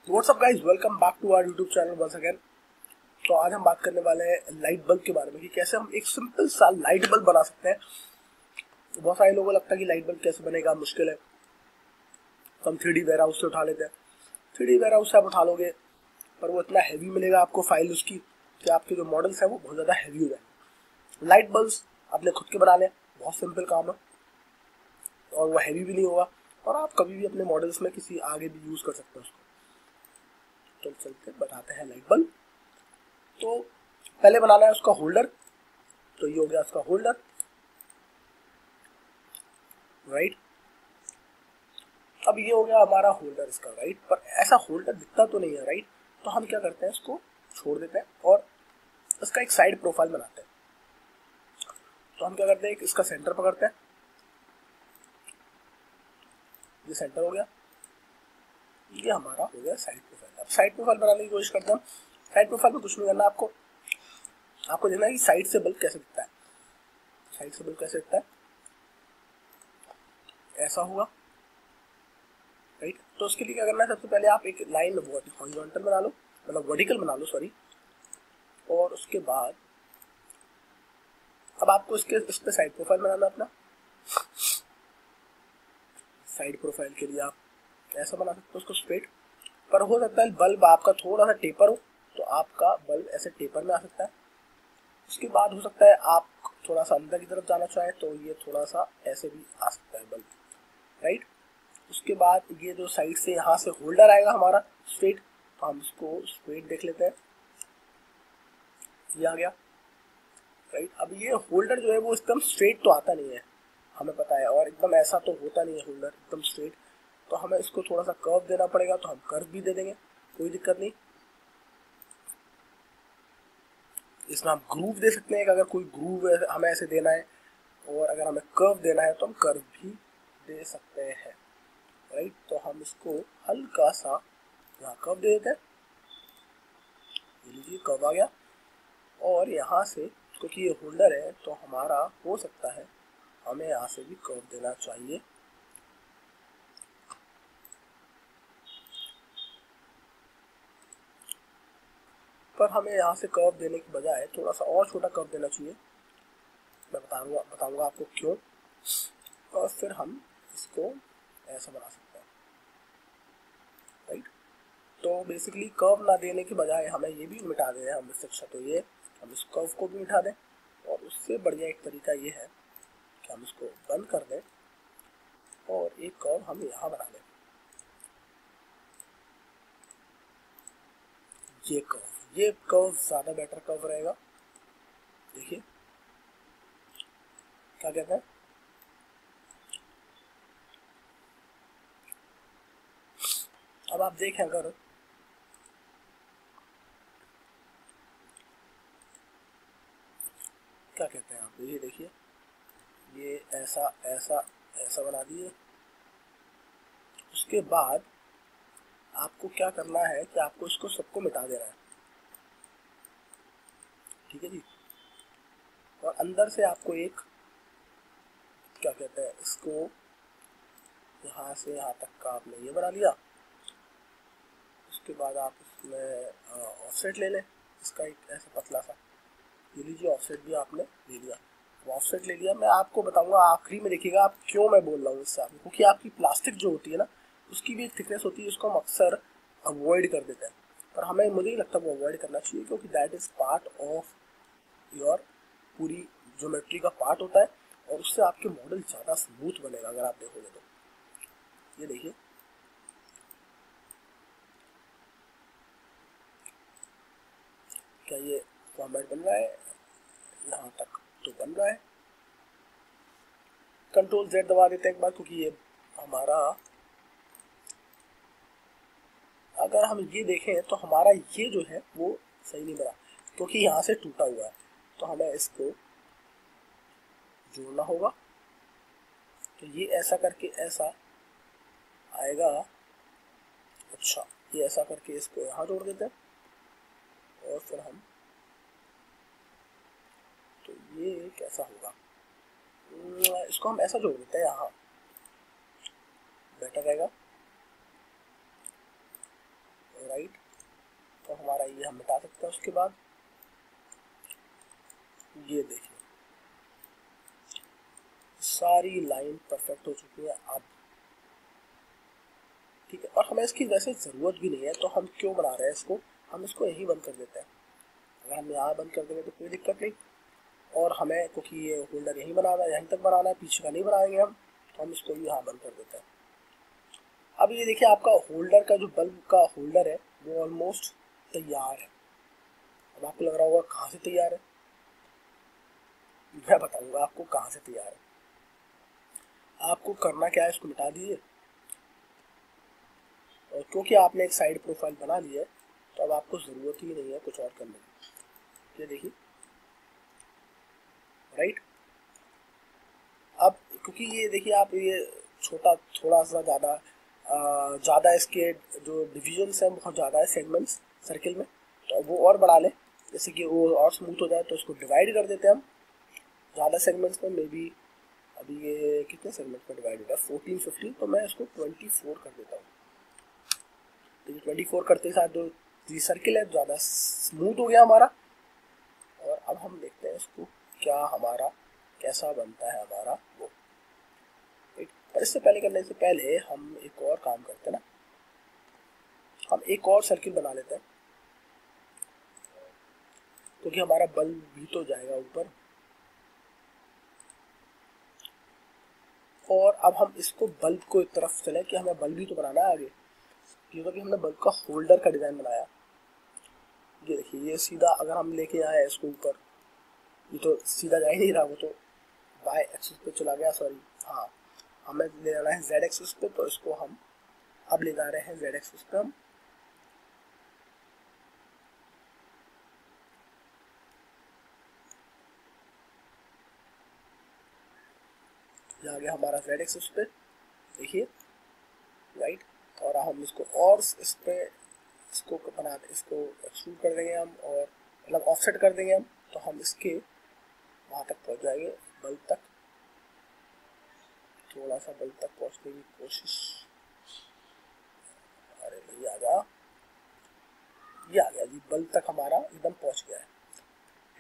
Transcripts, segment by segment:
WhatsApp guys, welcome back to our YouTube channel once again. तो आज हम बात करने वाले हैं लाइट बल्ब के बारे में कि कैसे हम एक सिंपल सा लाइट बल्ब बना सकते हैं। तो बहुत सारे लोगों को लगता है कि लाइट बल्ब कैसे बनेगा, मुश्किल है। तो हम 3D वेयर हाउस से उठा लेते हैं। 3D वेयर हाउस से आप उठा लोगे पर वो इतना हैवी मिलेगा आपको फाइल उसकी कि आपके जो मॉडल्स है वो बहुत ज़्यादा हैवी हो जाएंगे। लाइट बल्ब आपने खुद के बना लें, बहुत सिंपल काम है और वो हैवी भी नहीं होगा और आप कभी भी अपने मॉडल्स में किसी आगे भी यूज़ कर सकते हैं उसको। तो चलते बताते हैं लाइट बल्ब। तो पहले बनाना है उसका होल्डर। तो ये हो गया उसका होल्डर, राइट। अब ये हो गया हमारा होल्डर इसका, राइट। पर ऐसा होल्डर दिखता तो नहीं है, राइट। तो हम क्या करते हैं, इसको छोड़ देते हैं और इसका एक साइड प्रोफाइल बनाते हैं। तो हम क्या करते हैं, इसका सेंटर पकड़ते हैं। ये सेंटर हो गया, ये हमारा हो गया साइड प्रोफाइल। अब साइड प्रोफाइल बनाने की कोशिश करते हैं। साइड प्रोफाइल में कुछ नहीं करना आपको देखना है कि साइड से बल्ब कैसे दिखता है। साइड से बल्ब कैसे दिखता है, ऐसा होगा, राइट। तो उसके लिए क्या करना है, सबसे पहले आप एक लाइन हॉरिजॉन्टल बना लो, मतलब वर्टिकल बना लो, सॉरी। और उसके बाद अब आपको इस पे साइड प्रोफाइल बनाना अपना। साइड प्रोफाइल के लिए आप ऐसा बना सकते हो उसको स्ट्रेट, पर हो सकता है बल्ब आपका थोड़ा सा टेपर हो तो आपका बल्ब ऐसे टेपर में आ सकता है। उसके बाद हो सकता है आप थोड़ा सा अंदर की तरफ जाना चाहे तो ये थोड़ा सा ऐसे भी आ सकता है बल्ब, राइट। उसके बाद ये जो साइड से यहाँ से होल्डर आएगा हमारा स्ट्रेट, तो हम इसको स्ट्रेट देख लेते हैं। ये आ गया, राइट। अब ये होल्डर जो है वो एकदम स्ट्रेट तो आता नहीं है, हमें पता है, और एकदम ऐसा तो होता नहीं है होल्डर एकदम स्ट्रेट। तो हमें इसको थोड़ा सा कर्व देना पड़ेगा, तो हम कर्व भी दे देंगे, कोई दिक्कत नहीं। इसमें हम ग्रूव दे सकते हैं, अगर कोई ग्रूव हमें ऐसे देना है, और अगर हमें कर्व देना है तो हम कर्व भी दे सकते हैं, राइट। तो हम इसको हल्का सा यहाँ कर्व दे देते हैं। ये लीजिए कर्व आ गया। और यहाँ से क्योंकि ये होल्डर है तो हमारा हो सकता है हमें यहाँ से भी कर्व देना चाहिए। पर हमें यहाँ से कर्व देने की बजाय थोड़ा सा और छोटा कर्व देना चाहिए। मैं बताऊंगा आपको क्यों। और फिर हम इसको ऐसा बना सकते हैं, राइट। तो बेसिकली कर्व ना देने के बजाय हमें ये भी मिटा दें, हम इससे अच्छा तो ये हम इस कर्व को भी मिटा दें। और उससे बढ़िया एक तरीका ये है कि हम इसको बंद कर दें और एक कर्व हम यहाँ बना लें। ये कर्व ज़्यादा बेटर कर्व रहेगा। देखिए क्या कहते हैं, अब आप देखें अगर क्या कहते हैं आप, ये देखिए ये ऐसा ऐसा ऐसा बना दिए। उसके बाद आपको क्या करना है कि आपको इसको सबको मिटा देना है, ठीक है जी। और अंदर से आपको एक क्या कहते हैं, इसको यहाँ से यहाँ तक का आपने ये बना लिया। उसके बाद आप इसमें ऑफसेट ले लें, इसका एक ऐसा पतला सा, ये लीजिए ऑफसेट भी आपने ले लिया। ऑफसेट ले लिया, मैं आपको बताऊंगा आखिरी में, देखिएगा आप क्यों मैं बोल रहा हूँ इससे आपको, क्योंकि आपकी प्लास्टिक जो होती है ना उसकी भी एक थिकनेस होती है, उसको हम अक्सर अवॉइड कर देते हैं। पर हमें मुझे नहीं लगता वो अवॉइड करना चाहिए, क्योंकि that is part of your पूरी ज्योमेट्री का पार्ट होता है और उससे आपके मॉडल ज़्यादा स्मूथ बनेगा अगर आप देखोगे तो। ये देखिए क्या ये फॉर्मेट बन रहा है, यहाँ तक तो बन रहा है। कंट्रोल Z दबा देते हैं एक बार, क्योंकि ये हमारा, अगर हम ये देखें तो हमारा ये जो है वो सही नहीं बना, क्योंकि यहाँ से टूटा हुआ है। तो हमें इसको जोड़ना होगा। तो ये ऐसा करके ऐसा आएगा। अच्छा, ये ऐसा करके इसको यहाँ जोड़ देते हैं और फिर हम, तो ये कैसा होगा, इसको हम ऐसा जोड़ देते हैं, यहाँ बेटर रहेगा। राइट। तो हमारा ये हम मिटा सकते हैं। उसके बाद ये देखिए सारी लाइन परफेक्ट हो चुकी है अब, ठीक है। और हमें इसकी वैसे ज़रूरत भी नहीं है, तो हम क्यों बना रहे हैं इसको, हम इसको यहीं बंद कर देते हैं। अगर हम यहाँ बंद कर देंगे तो कोई दिक्कत नहीं। और हमें क्योंकि ये होल्डर यहीं बनाना है, यहीं तक बनाना है, पीछे का नहीं बनाएंगे हम, तो हम इसको यहाँ बंद कर देते हैं। अब ये देखिए आपका होल्डर का जो बल्ब का होल्डर है वो ऑलमोस्ट तैयार है। अब आपको लग रहा होगा कहाँ से तैयार है, मैं बताऊंगा आपको कहाँ से तैयार है। आपको करना क्या है, इसको मिटा दीजिए। और क्योंकि आपने एक साइड प्रोफाइल बना ली है तो अब आपको ज़रूरत ही नहीं है कुछ और करने की। ये देखिए राइट। अब क्योंकि ये देखिए आप ये छोटा थोड़ा सा ज़्यादा इसके जो डिविजन्स हैं बहुत ज़्यादा है सेगमेंट्स सर्किल में, तो वो और बढ़ा लें जैसे कि वो और स्मूथ हो जाए। तो इसको डिवाइड कर देते हैं हम ज़्यादा सेगमेंट्स में। मे बी अभी ये कितने सेगमेंट में डिवाइडेड है, 14 15, तो मैं इसको 24 कर देता हूँ। तो ये 24 करते साथ जो ये सर्किल है ज़्यादा स्मूथ हो गया हमारा। और अब हम देखते हैं इसको क्या हमारा कैसा बनता है हमारा वो। पर इससे पहले करने से पहले हम एक और काम करते हैं ना, हम एक और सर्किल बना लेते हैं क्योंकि हमारा बल्ब भी तो जाएगा ऊपर। और अब हम इसको बल्ब को एक तरफ चले कि हमें बल्ब भी तो बनाना है आगे, क्योंकि हमने बल्ब का होल्डर का डिज़ाइन बनाया। ये देखिए ये सीधा अगर हम लेके आए इसको ऊपर, ये तो सीधा जा ही नहीं रहा, वो तो वाई एक्सिस पे चला गया, सॉरी। हाँ हमें ले जाना है जेड एक्सिस पे, तो इसको हम अब ले जा रहे हैं जेड एक्सिस पे। हम ये आ गया हमारा जेड एक्सिस पे, देखिए राइट। और हम इसको और इस पे इसको बना इसको एक्सट्रूड कर देंगे हम, और मतलब ऑफसेट कर देंगे हम, तो हम इसके वहाँ तक पहुँच जाएंगे बल्ब तक। थोड़ा सा बल्ब तक पहुँचने की कोशिश, अरे भैया आ जा, ये आ गया जी, बल्ब तक हमारा एकदम पहुँच गया है,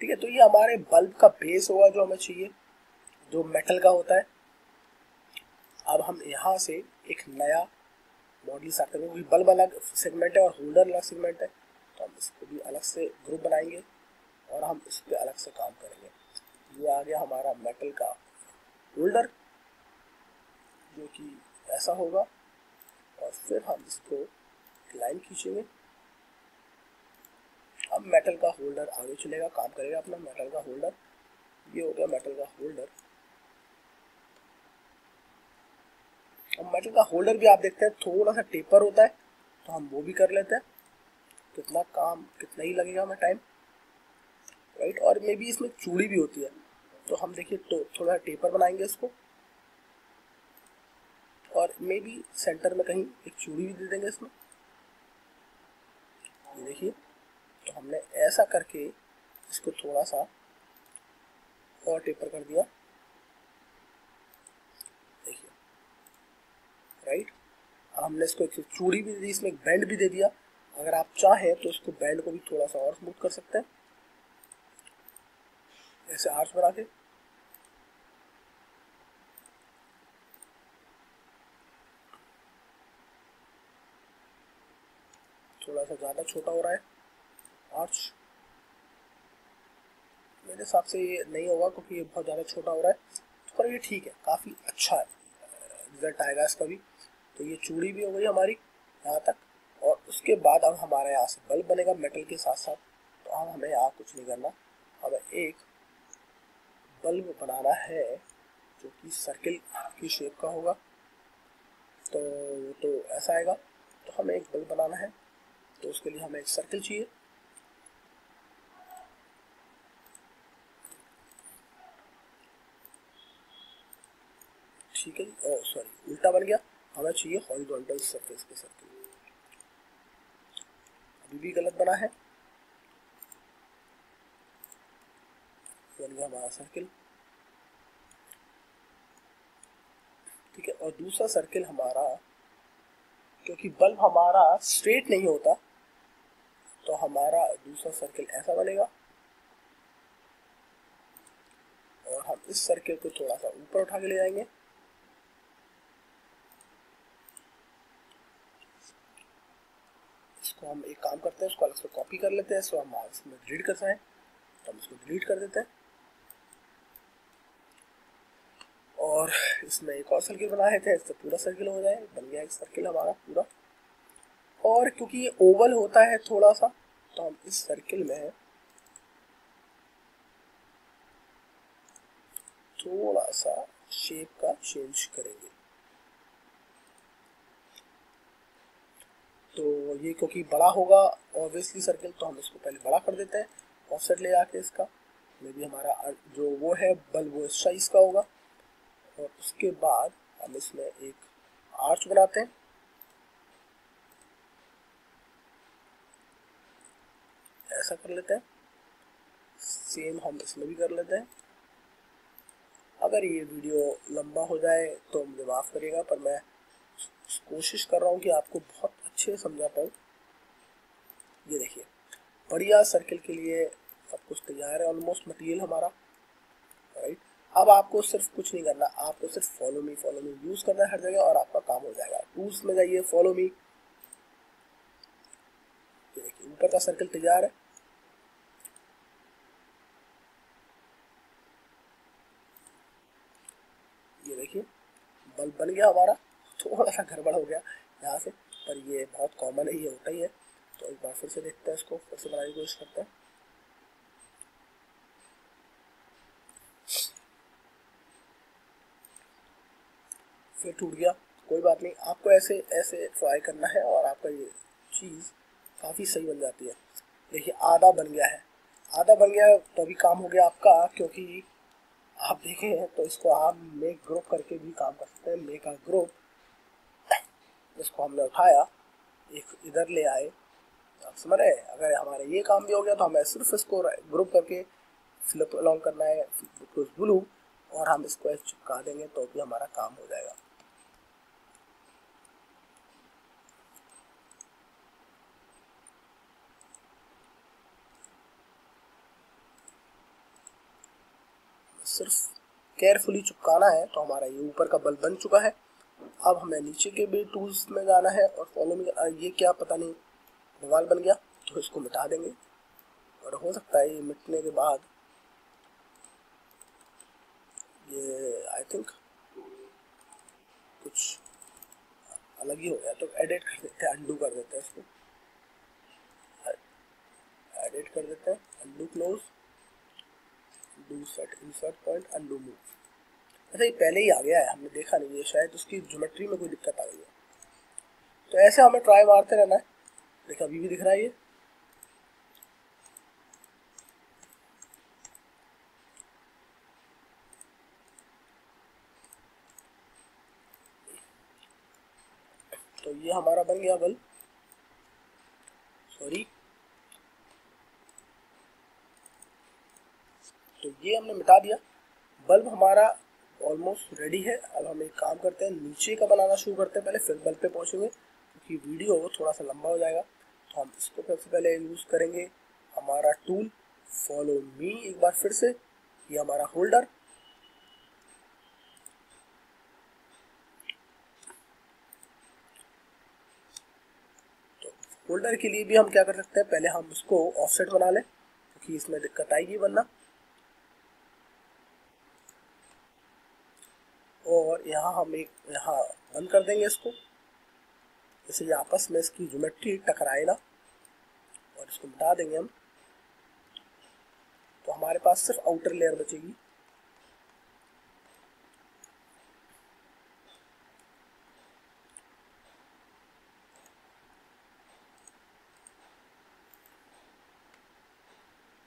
ठीक है। तो ये हमारे बल्ब का बेस होगा जो हमें चाहिए, जो मेटल का होता है। अब हम यहाँ से एक नया मॉडल स्टार्ट करेंगे क्योंकि बल्ब अलग सेगमेंट है और होल्डर अलग सेगमेंट है, तो हम इसको भी अलग से ग्रुप बनाएंगे और हम इस पर अलग से काम करेंगे। ये आ गया हमारा मेटल का होल्डर जो कि ऐसा होगा, और फिर हम इसको लाइन खींचेंगे। अब मेटल का होल्डर आगे चलेगा, काम करेगा अपना मेटल का होल्डर। ये हो गया मेटल का होल्डर। अब मेटल का होल्डर भी आप देखते हैं थोड़ा सा टेपर होता है, तो हम वो भी कर लेते हैं। कितना काम कितना ही लगेगा हमें टाइम, राइट। और मे बी इसमें चूड़ी भी होती है, तो हम देखिए तो थोड़ा टेपर बनाएंगे इसको, और मे बी सेंटर में कहीं एक चूड़ी भी दे देंगे इसमें। ये देखिए तो हमने ऐसा करके इसको थोड़ा सा और टेपर कर दिया, देखिए राइट। अब हमने इसको एक चूड़ी भी दे दी, इसमें एक बैंड भी दे दिया। अगर आप चाहें तो इसको बैंड को भी थोड़ा सा और स्मूथ कर सकते हैं, ऐसे आर्च बना के। थोड़ा सा ज़्यादा छोटा हो रहा है आर्च, मेरे हिसाब से ये नहीं होगा क्योंकि ये बहुत ज़्यादा छोटा हो रहा है, पर ये ठीक है, काफ़ी अच्छा रिजल्ट आएगा इसका भी। तो ये चूड़ी भी हो गई हमारी यहाँ तक। और उसके बाद अब हमारे यहाँ से बल्ब बनेगा मेटल के साथ साथ। तो अब हमें यहाँ कुछ नहीं करना, हमें एक बल्ब बनाना है जो कि सर्किल की शेप का होगा। तो ऐसा आएगा, तो हमें एक बल्ब बनाना है, तो उसके लिए हमें एक सर्किल चाहिए। ठीक है जी, ओ सॉरी उल्टा बन गया, हमें चाहिए हॉरिजॉन्टल सरफेस पे सर्किल, अभी भी गलत बना है। बन गया हमारा सर्किल, ठीक है। और दूसरा सर्किल हमारा, क्योंकि बल्ब हमारा स्ट्रेट नहीं होता, तो हमारा दूसरा सर्किल ऐसा बनेगा और हम इस सर्किल को थोड़ा सा ऊपर उठा के ले जाएंगे। इसको हम एक काम करते हैं, इसको अलग से कॉपी कर लेते हैं। इसको हम इसमें डिलीट कर सकते हैं, तो हम इसको डिलीट कर देते हैं और इसमें एक और सर्किल बनाए थे, इससे पूरा सर्किल हो जाए। बन गया एक सर्किल हमारा पूरा। और क्योंकि ये ओवल होता है थोड़ा सा, तो हम इस सर्किल में थोड़ा सा शेप का चेंज करेंगे। तो ये क्योंकि बड़ा होगा ऑब्वियसली सर्किल, तो हम इसको पहले बड़ा कर देते हैं ऑफसेट ले जाके इसका। मे भी हमारा जो वो है बल्ब वो इस साइज का होगा। और उसके बाद हम इसमें एक आर्च बनाते हैं। ऐसा कर लेते हैं। सेम हम इसमें भी कर लेते हैं। अगर ये वीडियो लंबा हो जाए तो मुझे माफ़ करिएगा, पर मैं कोशिश कर रहा हूँ कि आपको बहुत अच्छे से समझा पाऊँ। ये देखिए, बढ़िया सर्किल के लिए सब कुछ तैयार है ऑलमोस्ट मटेरियल हमारा, राइट। अब आपको सिर्फ कुछ नहीं करना, आपको सिर्फ फॉलो मी यूज़ करना है हर जगह और आपका काम हो जाएगा। टूल्स में जाइए, फॉलो मी। ये देखिए, ऊपर का सर्किल तैयार है। ये देखिए, बल्ब बन गया हमारा। थोड़ा सा गड़बड़ हो गया यहाँ से, पर ये बहुत कॉमन है, ये होता ही है। तो एक बार फिर से देखते हैं, इसको फिर से बनाने की कोशिश करते हैं। फिर टूट गया, कोई बात नहीं। आपको ऐसे ऐसे ट्राई करना है और आपका ये चीज़ काफ़ी सही बन जाती है। देखिए, आधा बन गया है। आधा बन गया है तो अभी काम हो गया आपका, क्योंकि आप देखें तो इसको आप मेक ग्रुप करके भी काम कर सकते हैं। मेक अ ग्रुप, इसको हमने उठाया, एक इधर ले आए, आप समझ रहे हैं। अगर हमारा ये काम भी हो गया तो हमें सिर्फ इसको ग्रुप करके फ्लिप अलॉन्ग करना है ब्लू, और हम इसको ऐसे चिपका देंगे तो भी हमारा काम हो जाएगा। सिर्फ केयरफुली चिपकाना है तो हमारा ये ऊपर का बल्ब बन चुका है। अब हमें नीचे के भी टूल्स में जाना है और फॉलो में। ये क्या पता नहीं बवाल बन गया, तो इसको मिटा देंगे। और हो सकता है ये मिटने के बाद ये आई थिंक कुछ अलग ही हो गया, तो एडिट कर देते हैं, अंडू कर देते हैं इसको। एडिट कर देते हैं, undo close, do set insert point, undo move. अच्छा, ये पहले ही आ गया है, हमने देखा नहीं, ये शायद उसकी ज्योमेट्री में कोई दिक्कत आ गई है। तो ऐसे हमें ट्राई मारते रहना है। देखिए, अभी भी दिख रहा है ये। तो ये हमारा बन गया बल्ब, सॉरी। तो ये हमने मिटा दिया, बल्ब हमारा ऑलमोस्ट रेडी है। अब हम एक काम करते हैं, नीचे का बनाना शुरू करते हैं पहले, फिर बल्ब पे पहुंचेंगे, क्योंकि वीडियो थोड़ा सा लंबा हो जाएगा। तो हम इसको सबसे पहले यूज़ करेंगे हमारा टूल फॉलो मी। एक बार फिर से, ये हमारा होल्डर, तो होल्डर के लिए भी हम क्या कर सकते हैं, पहले हम इसको ऑफसेट बना लें, क्योंकि इसमें दिक्कत आएगी वरना। और यहाँ हम एक यहाँ बंद कर देंगे इसको, जैसे ये आपस में इसकी ज्योमेट्री टकराए ना, और इसको मिटा देंगे हम। तो हमारे पास सिर्फ आउटर लेयर बचेगी।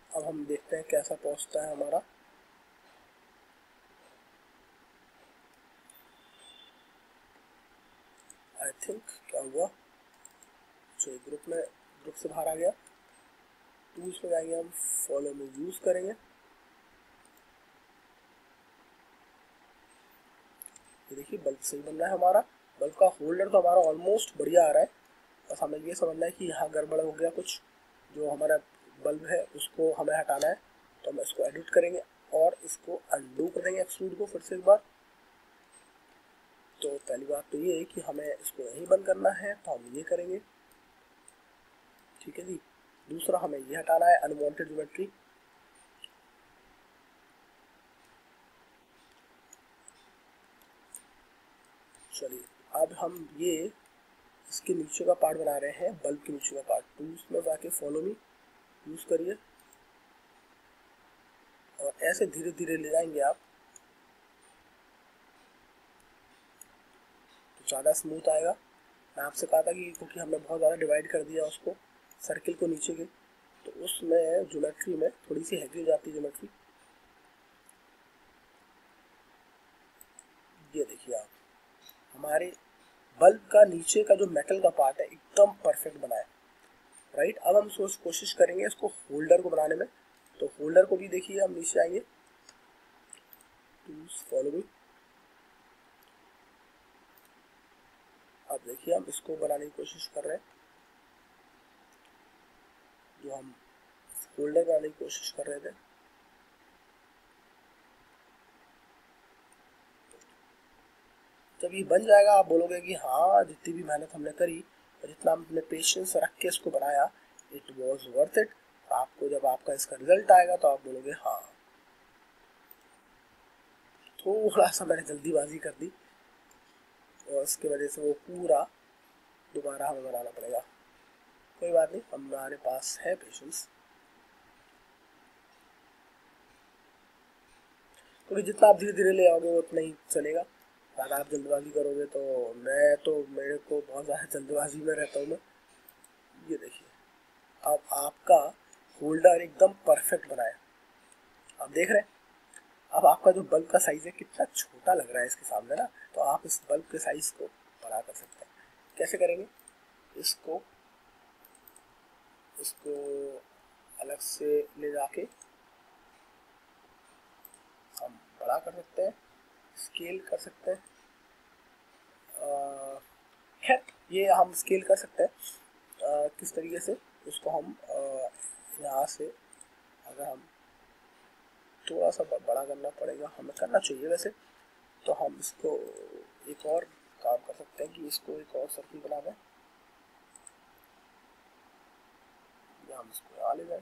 अब हम देखते हैं कैसा पहुंचता है हमारा। आई थिंक क्या हुआ, जो ग्रुप से बाहर आ गया। टूल्स में जाएंगे, हम फॉलो में यूज करेंगे। ये देखिए, बल्ब सही बन रहा है हमारा। बल्ब का होल्डर तो हमारा ऑलमोस्ट बढ़िया आ रहा है, बस हमें ये समझना है कि यहाँ गड़बड़ हो गया कुछ, जो हमारा बल्ब है उसको हमें हटाना है, तो हम इसको एडिट करेंगे और इसको अनडू कर देंगे एक्सट्रूड को फिर से एक बार। तो पहली बात तो ये है कि हमें इसको यहीं बंद करना है, तो हम ये करेंगे, ठीक है जी। दूसरा हमें ये हटाना है अनवांटेड ज्योमेट्री, चलिए अब हम ये इसके नीचे का पार्ट बना रहे हैं, बल्ब के नीचे का पार्ट। टूल्स में जाके फॉलो मी यूज करिए और ऐसे धीरे धीरे ले जाएंगे आप तो ज़्यादा स्मूथ आएगा। मैं आपसे कहा था कि क्योंकि हमने बहुत ज़्यादा डिवाइड कर दिया उसको सर्किल को नीचे के, तो उसमें ज्योमेट्री में थोड़ी सी हैवी हो जाती है ज्योमेट्री। ये देखिए आप, हमारे बल्ब का नीचे का जो मेटल का पार्ट है एकदम परफेक्ट बना है, राइट। अब हम कोशिश करेंगे इसको होल्डर को बनाने में, तो होल्डर को भी देखिए हम नीचे आएंगे, टूल्स फॉलो मी। अब देखिए हम इसको बनाने की कोशिश कर रहे हैं, जो हम होल्डर बनाने की कोशिश कर रहे थे। जब ये बन जाएगा आप बोलोगे कि हाँ जितनी भी मेहनत हमने करी और जितना हमने पेशेंस रख के इसको बनाया, इट वॉज वर्थ इट। आपको जब आपका इसका रिजल्ट आएगा तो आप बोलोगे हाँ। थोड़ा सा मैंने जल्दीबाजी कर दी और उसकी वजह से वो पूरा दोबारा हमें बनाना पड़ेगा। कोई बात नहीं, हमारे पास है पेशेंस। क्योंकि जितना आप धीरे धीरे ले आओगे वो उतना ही चलेगा। अगर आप जल्दबाजी करोगे तो मेरे को बहुत ज़्यादा जल्दबाजी में रहता हूँ मैं। ये देखिए अब आपका होल्डर एकदम परफेक्ट बना है, आप देख रहे हैं। अब आपका जो बल्ब का साइज है कितना छोटा लग रहा है इसके सामने ना, तो आप इस बल्ब के साइज को बड़ा कर सकते हैं। कैसे करेंगे, इसको इसको अलग से ले जाके हम बड़ा कर सकते हैं, स्केल कर सकते हैं। खैर ये हम स्केल कर सकते हैं किस तरीके से, उसको हम यहाँ से अगर हम थोड़ा सा बड़ा करना पड़ेगा, हमें करना चाहिए वैसे, तो हम इसको एक और काम कर सकते हैं कि इसको एक और सर्किल बना दें, या हम इसको यहाँ ले जाए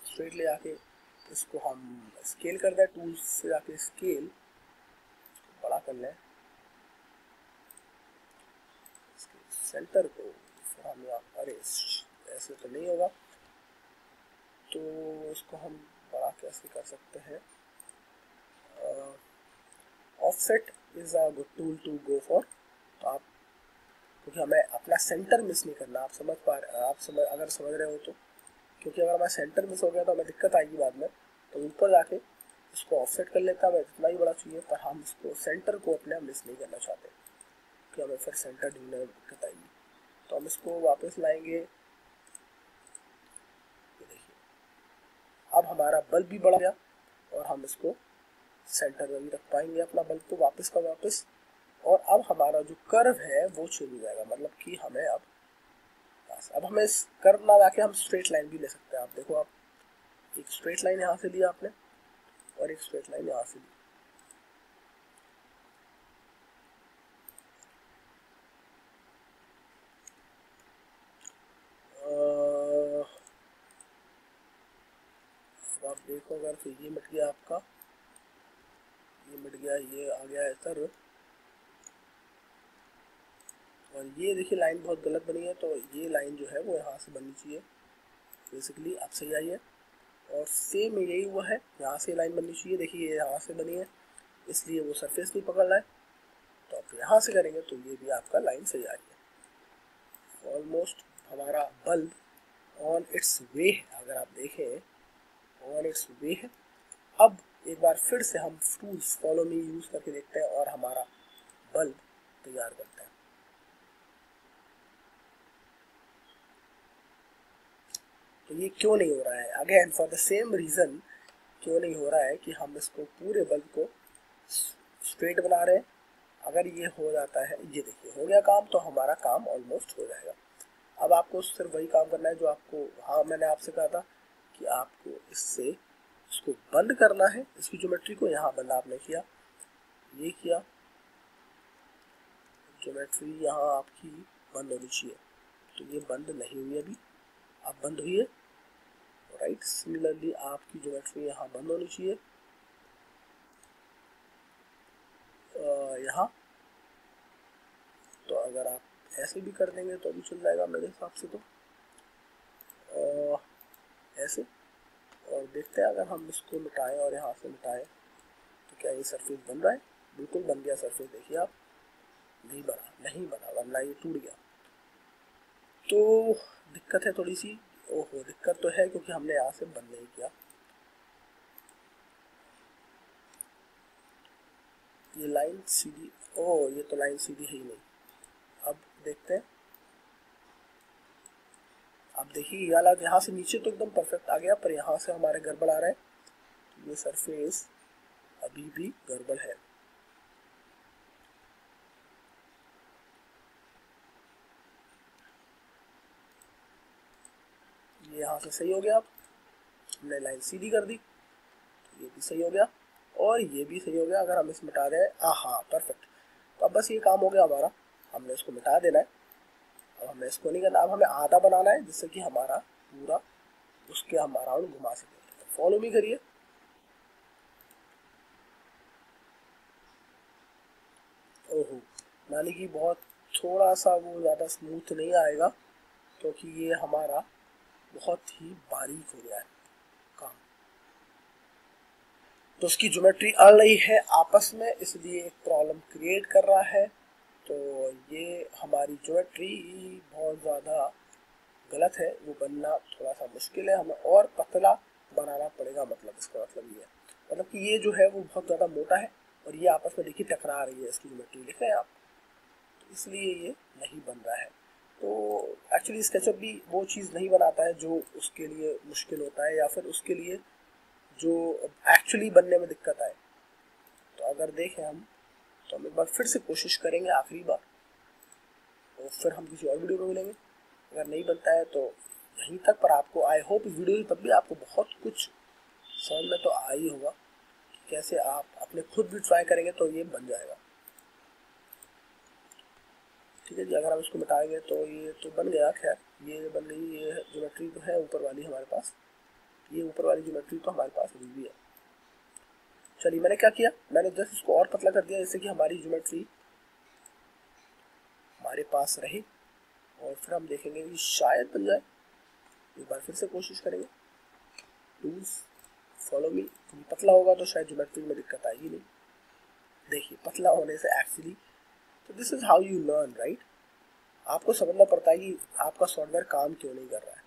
स्ट्रेट ले आके इसको हम स्केल कर दें, टूल्स से जाके स्केल बड़ा कर लें सेंटर को। फिर हम यहाँ, अरे ऐसे तो नहीं होगा, तो इसको हम बड़ा कैसे कर सकते हैं। Offset is a good tool to go for. तो आप, क्योंकि हमें अपना सेंटर मिस नहीं करना, अगर समझ रहे हो तो, क्योंकि अगर हमारा सेंटर मिस हो गया तो हमें दिक्कत आएगी बाद में। तो ऊपर जाके इसको ऑफसेट कर लेता है, जितना ही बड़ा चाहिए, पर हम इसको सेंटर को अपने मिस नहीं करना चाहते कि हमें फिर सेंटर ढूंढने में दिक्कत आएगी। तो हम इसको वापस लाएंगे, ये देखिए अब हमारा बल्ब भी बढ़ गया और हम इसको सेंटर में भी रख पाएंगे अपना बल्ब को वापस का वापस। और अब हमारा जो कर्व है वो चेंज हो जाएगा, मतलब कि हमें अब हमें इस कर्व ना जाके हम स्ट्रेट लाइन भी ले सकते हैं। आप देखो, आप एक स्ट्रेट लाइन यहाँ से लिया आपने और एक स्ट्रेट लाइन यहाँ से ली, अब आप देखो अगर तो ये मिट गया आपका, ये मिट गया, ये आ गया ऐसा। और ये देखिए लाइन बहुत गलत बनी है, तो ये लाइन जो है वो यहाँ से बननी चाहिए बेसिकली। अब सही आई है। और सेम यही हुआ है, यहाँ से लाइन बननी चाहिए, देखिए ये यहाँ से बनी है इसलिए वो सरफेस नहीं पकड़ रहा है। तो आप यहाँ से करेंगे तो ये भी आपका लाइन सही आ रही है। ऑलमोस्ट हमारा बल्ब ऑन इट्स वे है, अगर आप देखें ऑन इट्स वे है। अब एक बार फिर से हम टूल्स फॉलो मी यूज करके देखते हैं और हमारा बल्ब तैयार करते हैं। तो ये क्यों नहीं हो रहा है, again for the same reason क्यों नहीं हो रहा है कि हम इसको पूरे बल्ब को स्ट्रेट बना रहे हैं। अगर ये हो जाता है, ये देखिए हो गया काम, तो हमारा काम ऑलमोस्ट हो जाएगा। अब आपको सिर्फ वही काम करना है जो आपको, हाँ मैंने आपसे कहा था कि आपको इससे इसको बंद करना है, इसकी ज्योमेट्री को। यहाँ बंद आपने किया, ये किया, ज्योमेट्री यहाँ आपकी बंद होनी चाहिए, तो ये बंद नहीं हुई अभी, अब बंद हुई है, राइट। सिमिलरली आपकी ज्योमेट्री यहाँ बंद होनी चाहिए, यहाँ। तो अगर आप ऐसे भी कर देंगे तो भी चल जाएगा मेरे हिसाब से। तो ऐसे, और देखते हैं अगर हम इसको मिटाएं और यहाँ से मिटाएं तो क्या ये सरफेस बन रहा है। बिल्कुल बन गया सरफेस, देखिए आप। नहीं बना, नहीं बना, वरना ये टूट गया। तो दिक्कत है थोड़ी सी। ओहो, दिक्कत तो है क्योंकि हमने यहाँ से बंद नहीं किया। ये लाइन सीधी, ओह ये तो लाइन सीधी है ही नहीं। अब देखते हैं, अब देखिए ये वाला यहाँ से नीचे तो एकदम परफेक्ट आ गया, पर यहाँ से हमारे गड़बड़ आ रहा है। तो ये सरफेस अभी भी गड़बड़ है। ये यहाँ से सही हो गया, अब हमने लाइन सीधी कर दी, तो ये भी सही हो गया और ये भी सही हो गया। अगर हम इसे मिटा दें, हाँ परफेक्ट। तो अब बस ये काम हो गया हमारा, हमने इसको मिटा देना है। अब हमें इसको नहीं करना, अब हमें आधा बनाना है जिससे कि हमारा पूरा उसके हम अराउंड घुमा सकें। तो फॉलो भी करिए। ओहो, यानी कि बहुत थोड़ा सा वो ज़्यादा स्मूथ नहीं आएगा क्योंकि ये हमारा बहुत ही बारीक हो गया है काम। तो उसकी ज्योमेट्री अड़ रही है आपस में, इसलिए एक प्रॉब्लम क्रिएट कर रहा है। तो ये हमारी ज्योमेट्री बहुत ज़्यादा गलत है, वो बनना थोड़ा सा मुश्किल है, हमें और पतला बनाना पड़ेगा। मतलब इसका मतलब ये है, मतलब कि ये जो है वो बहुत ज़्यादा मोटा है और ये आपस में देखिए टकरा रही है इसकी ज्योमेट्री, लिख रहे हैं आप। तो इसलिए ये नहीं बन रहा है। तो एक्चुअली स्केचअप भी वो चीज़ नहीं बनाता है जो उसके लिए मुश्किल होता है या फिर उसके लिए जो एक्चुअली बनने में दिक्कत आए। तो अगर देखें हम, तो हम एक बार फिर से कोशिश करेंगे आखिरी बार, और फिर हम किसी और वीडियो में मिलेंगे। अगर नहीं बनता है तो यहीं तक, पर आपको आई होप वीडियो तब भी आपको बहुत कुछ समझ में तो आ ही होगा कि कैसे आप अपने खुद भी ट्राई करेंगे तो ये बन जाएगा। ठीक है जी, अगर हम इसको मिटाएंगे तो ये तो बन गया। खैर ये बन गई, ये ज्योमेट्री तो है ऊपर वाली हमारे पास, ये ऊपर वाली ज्योमेट्री तो हमारे पास अभी भी है। चलिए मैंने क्या किया, मैंने जस्ट इसको और पतला कर दिया जिससे कि हमारी ज्योमेट्री हमारे पास रहे, और फिर हम देखेंगे कि शायद बन जाए। एक बार फिर से कोशिश करेंगे। Tools, follow me. पतला होगा तो शायद ज्योमेट्री में दिक्कत आएगी नहीं। देखिए पतला होने से एक्चुअली, तो this is how you learn, right. आपको समझना पड़ता है कि आपका सॉफ्टवेयर काम क्यों नहीं कर रहा है।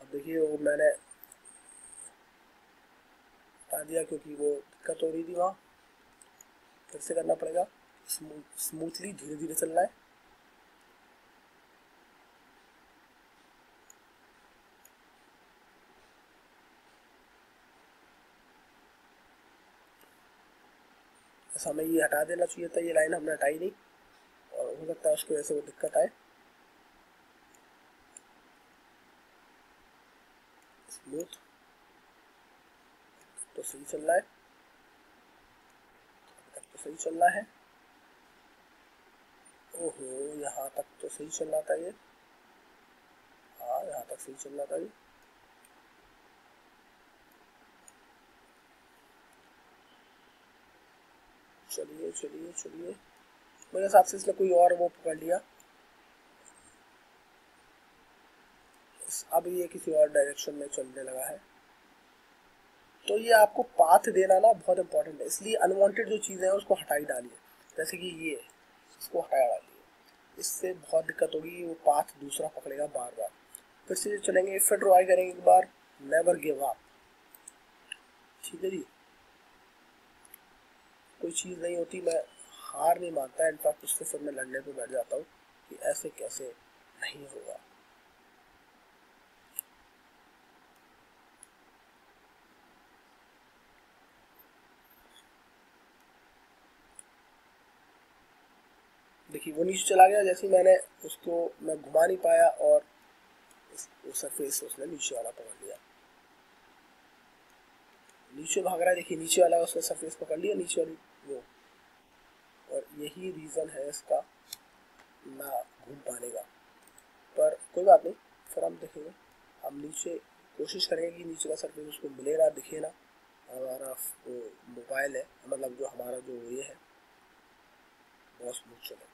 अब देखिए वो मैंने हटा दिया क्योंकि वो दिक्कत हो रही थी वहाँ। फिर से करना पड़ेगा, स्मूथली धीरे धीरे चलना है। ऐसा हमें ये हटा देना चाहिए था, ये लाइन हमने हटाई नहीं, और हो सकता है उसकी वजह से वो दिक्कत आए। स्मूथ तो सही चल रहा है, तक तो सही चल रहा है। ओहो, यहाँ तक तो सही चल रहा था ये, हाँ यहाँ तक सही चल रहा था ये। चलिए चलिए चलिए, मेरे हिसाब से इसने कोई और वो पकड़ लिया, अब ये किसी और डायरेक्शन में चलने लगा है। तो ये आपको पाथ देना ना बहुत इंपॉर्टेंट है, इसलिए अनवांटेड जो चीज़ें हैं उसको हटाई डालिए। जैसे कि ये, इसको हटाया डालिए, इससे बहुत दिक्कत होगी, वो पाथ दूसरा पकड़ेगा बार बार। फिर से चलेंगे, फिर ट्राई करेंगे एक बार, नेवर गिव अप। ठीक है जी, कोई चीज़ नहीं होती, मैं हार नहीं मानता, इनफैक्ट उससे फिर मैं लड़ने पे बैठ जाता हूँ कि ऐसे कैसे नहीं होगा। देखिए वो नीचे चला गया, जैसे ही मैंने उसको मैं घुमा नहीं पाया और वो सरफेस उसने नीचे वाला पकड़ लिया, नीचे भाग रहा है। देखिए नीचे वाला उसने सरफेस पकड़ लिया, नीचे वाली वो, और यही रीज़न है इसका ना घूम पाने का। पर कोई बात नहीं, फिर हम देखेंगे, हम नीचे कोशिश करेंगे कि नीचे का सरफेस उसको मिले ना, दिखे ना। हमारा मोबाइल है, मतलब जो हमारा जो ये है बहुत स्मूथ चले।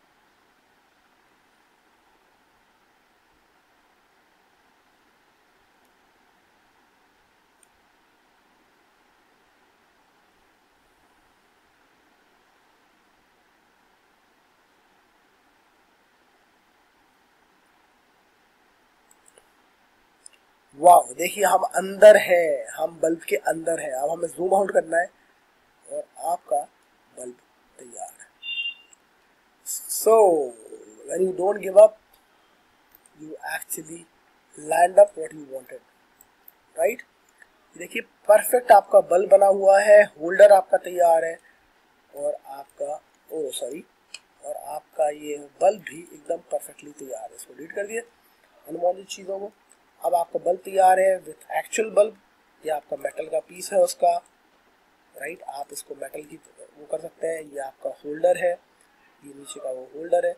वाह, देखिए हम अंदर हैं, हम बल्ब के अंदर हैं। अब हमें जूम आउट करना है और आपका बल्ब तैयार है। So when you don't give up, you actually land up what you wanted, right. देखिए परफेक्ट आपका बल्ब बना हुआ है, होल्डर आपका तैयार है, और आपका और आपका ये बल्ब भी एकदम परफेक्टली तैयार है। इसको डिलीट कर दिए अनवांटेड चीज़ों को। अब आपका बल्ब तैयार है विथ एक्चुअल बल्ब। ये आपका मेटल का पीस है उसका, राइट। आप इसको मेटल की वो कर सकते हैं। ये आपका होल्डर है, ये नीचे का वो होल्डर है।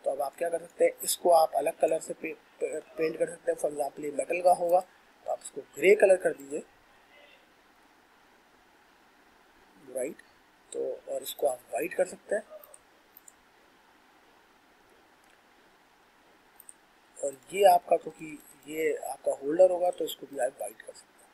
तो अब आप क्या कर सकते हैं, इसको आप अलग कलर से पेंट कर सकते हैं। फॉर एग्जाम्पल ये मेटल का होगा तो आप इसको ग्रे कलर कर दीजिए, राइट। तो और इसको आप वाइट कर सकते हैं, और ये आपका, क्योंकि ये आपका होल्डर होगा तो इसको भी आप वाइट कर सकते हैं।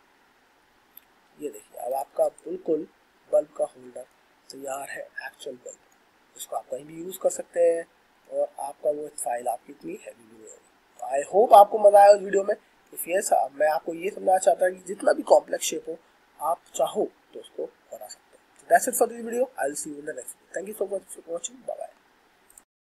ये देखिए अब आपका बिल्कुल बल्ब का होल्डर तैयार है, एक्चुअल बल्ब। इसको आप कहीं भी यूज़ कर सकते हैं, और आपका वो फाइल आपकी इतनी हैवी भी नहीं होगी। आई होप आपको मजा आया उस वीडियो में। इफ यस, मैं आपको ये समझना चाहता हूँ कि जितना भी कॉम्प्लेक्स शेप हो आप चाहो तो उसको बना सकते हैं। That's it for this video. I will see you in the next video. Thank you so much for watching. Bye.